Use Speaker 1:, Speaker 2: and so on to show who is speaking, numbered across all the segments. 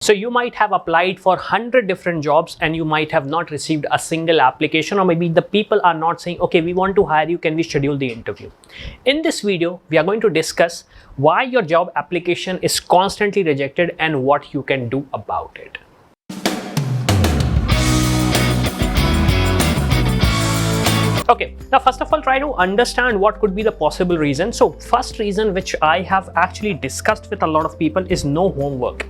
Speaker 1: So you might have applied for 100 different jobs and you might have not received a single application, or maybe the people are not saying, okay, we want to hire you, can we schedule the interview? In this video, we are going to discuss why your job application is constantly rejected and what you can do about it. Okay, now first of all, try to understand what could be the possible reason. So first reason, which I have actually discussed with a lot of people, is no homework.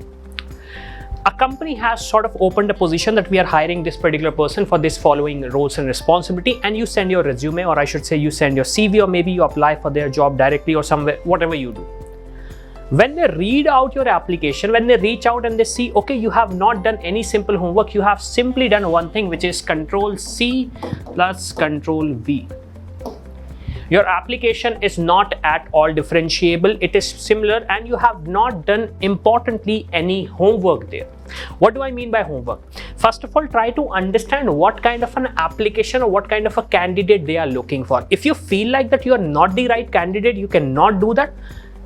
Speaker 1: A company has sort of opened a position that we are hiring this particular person for this following roles and responsibility, and you send your resume, or I should say you send your CV, or maybe you apply for their job directly or somewhere, whatever you do. When they read out your application, when they reach out and they see, okay, you have not done any simple homework, you have simply done one thing, which is Control C plus Control V. Your application is not at all differentiable, it is similar, and you have not done, importantly, any homework there. What do I mean by homework? First of all, try to understand what kind of an application or what kind of a candidate they are looking for. If you feel like that you are not the right candidate, you cannot do that,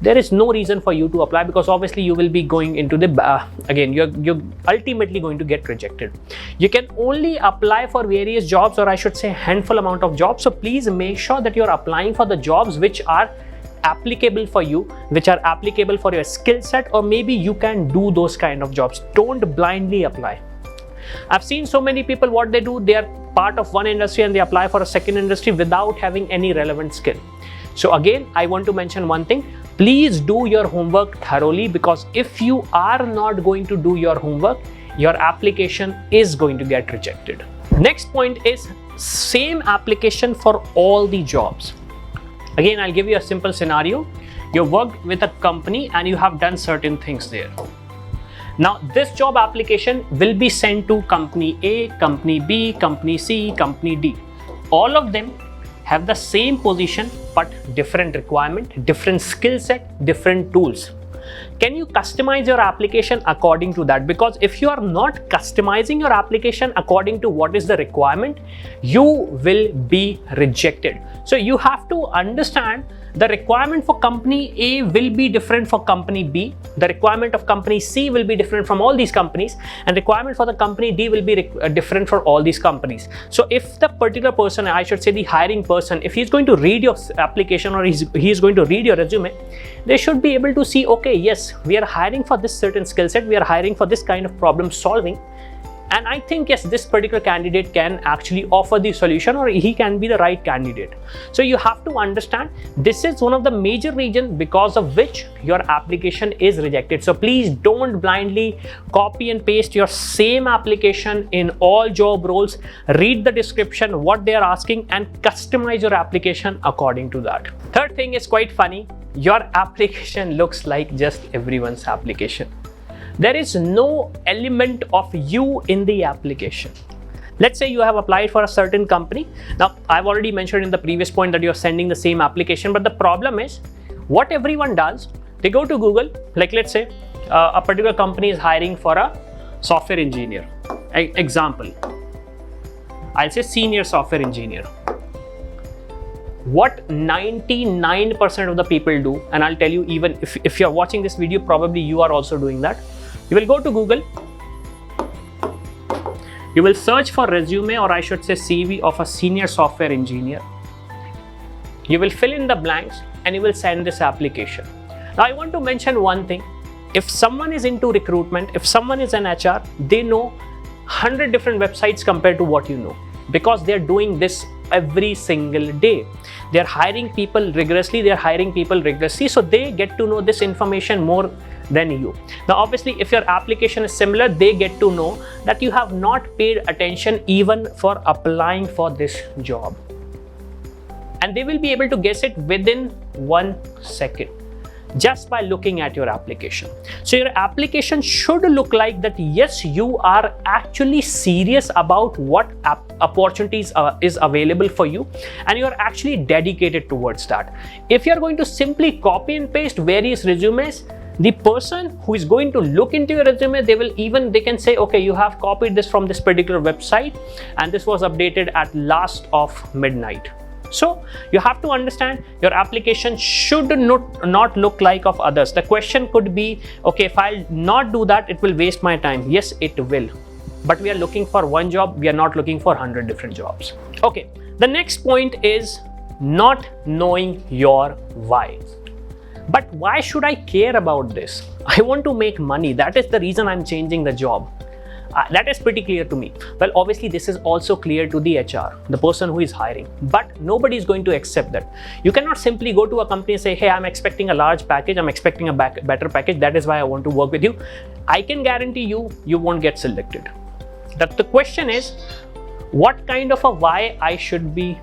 Speaker 1: there is no reason for you to apply, because obviously you will be going into the again, you're ultimately going to get rejected. You can only apply for various jobs, or I should say handful amount of jobs. So please make sure that you're applying for the jobs which are applicable for you, which are applicable for your skill set, or maybe you can do those kind of jobs. Don't blindly apply. I've seen so many people, what they do, they are part of one industry and they apply for a second industry without having any relevant skill. So again, I want to mention one thing. Please do your homework thoroughly, because if you are not going to do your homework, your application is going to get rejected. Next point is same application for all the jobs. Again, I'll give you a simple scenario. You worked with a company and you have done certain things there. Now, this job application will be sent to company A, company B, company C, company D. All of them have the same position but different requirement, different skill set, different tools. Can you customize your application according to that? Because if you are not customizing your application according to what is the requirement, you will be rejected. So you have to understand the requirement for company A will be different for company B. The requirement of company C will be different from all these companies, and requirement for the company D will be different for all these companies. So if the particular person, I should say the hiring person, if he's going to read your application or he's going to read your resume, they should be able to see, okay, yes, we are hiring for this certain skill set, we are hiring for this kind of problem solving, and I think, yes, this particular candidate can actually offer the solution, or he can be the right candidate. So you have to understand this is one of the major reasons because of which your application is rejected. So please don't blindly copy and paste your same application in all job roles. Read the description, what they are asking, and customize your application according to that. Third thing is quite funny. Your application looks like just everyone's application. There is no element of you in the application. Let's say you have applied for a certain company. Now, I've already mentioned in the previous point that you're sending the same application, but the problem is what everyone does, they go to Google, like let's say a particular company is hiring for a software engineer. Example, I'll say senior software engineer. What 99% of the people do, and I'll tell you, even if you're watching this video, probably you are also doing that. You will go to Google, you will search for resume, or I should say CV of a senior software engineer. You will fill in the blanks and you will send this application. Now, I want to mention one thing. If someone is into recruitment, if someone is an HR, they know 100 different websites compared to what you know, because they're doing this every single day. They're hiring people rigorously, so they get to know this information more than you. Now, obviously, if your application is similar, they get to know that you have not paid attention even for applying for this job. And they will be able to guess it within 1 second just by looking at your application. So your application should look like that, yes, you are actually serious about what opportunities is available for you, and you're actually dedicated towards that. If you're going to simply copy and paste various resumes, the person who is going to look into your resume, they can say, okay, you have copied this from this particular website and this was updated at last of midnight. So you have to understand your application should not look like of others. The question could be, okay, if I'll not do that, it will waste my time. Yes, it will. But we are looking for one job. We are not looking for 100 different jobs. Okay. The next point is not knowing your why. But why should I care about this? I want to make money. That is the reason I'm changing the job. That is pretty clear to me. Well, obviously, this is also clear to the HR, the person who is hiring, but nobody is going to accept that. You cannot simply go to a company and say, hey, I'm expecting a large package, I'm expecting a better package, that is why I want to work with you. I can guarantee you, you won't get selected. The question is, what kind of a why I should be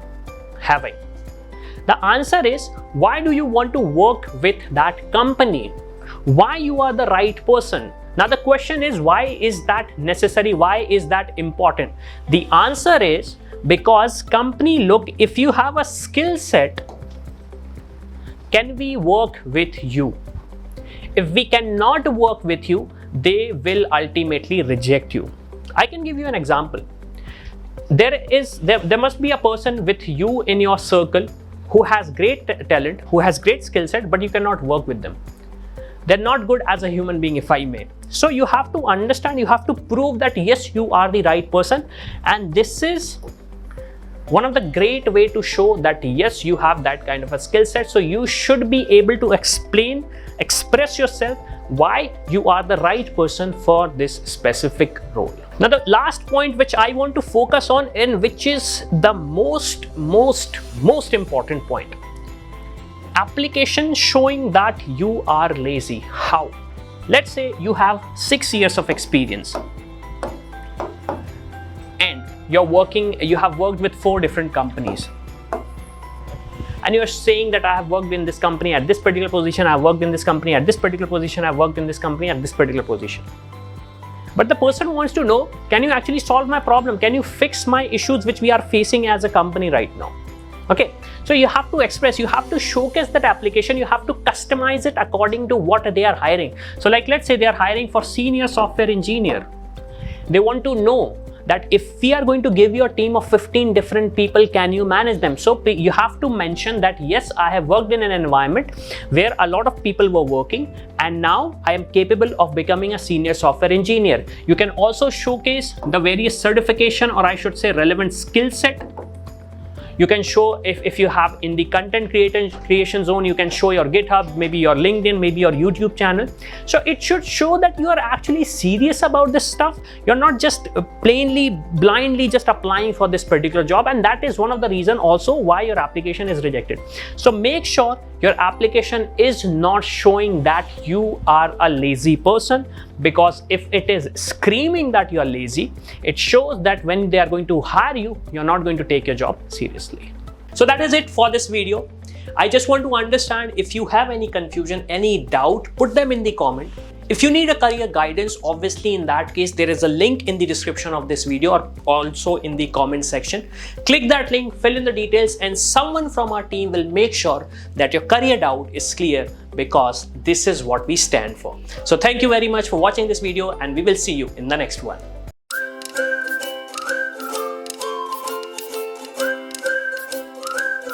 Speaker 1: having? The answer is, why do you want to work with that company? Why you are the right person? Now the question is, why is that necessary? Why is that important? The answer is because company look, if you have a skill set, can we work with you? If we cannot work with you, they will ultimately reject you. I can give you an example. There must be a person with you in your circle who has great talent, who has great skill set, but you cannot work with them. They're not good as a human being, if I may. So you have to understand, you have to prove that yes, you are the right person. And this is one of the great way to show that yes, you have that kind of a skill set. So you should be able to express yourself why you are the right person for this specific role. Now the last point which I want to focus on, and which is the most important point. Application showing that you are lazy. How? Let's say you have 6 years of experience and you have worked with 4 different companies, and you're saying that I have worked in this company at this particular position, I have worked in this company at this particular position, I have worked in this company at this particular position. But the person wants to know, can you actually solve my problem? Can you fix my issues which we are facing as a company right now? Okay, so you have to express, you have to showcase that application, you have to customize it according to what they are hiring. So like, let's say they are hiring for senior software engineer. They want to know that if we are going to give you a team of 15 different people, can you manage them? So you have to mention that yes, I have worked in an environment where a lot of people were working, and now I am capable of becoming a senior software engineer. You can also showcase the various certification, or I should say relevant skill set. You can show, if you have in the content creation zone, you can show your GitHub, maybe your LinkedIn, maybe your YouTube channel. So it should show that you are actually serious about this stuff. You're not just blindly just applying for this particular job. And that is one of the reasons also why your application is rejected. So make sure your application is not showing that you are a lazy person, because if it is screaming that you are lazy, it shows that when they are going to hire you, you're not going to take your job seriously. So that is it for this video. I just want to understand, if you have any confusion, any doubt, put them in the comment. If you need a career guidance, obviously in that case, there is a link in the description of this video or also in the comment section. Click that link, fill in the details, and someone from our team will make sure that your career doubt is clear, because this is what we stand for. So thank you very much for watching this video, and we will see you in the next one.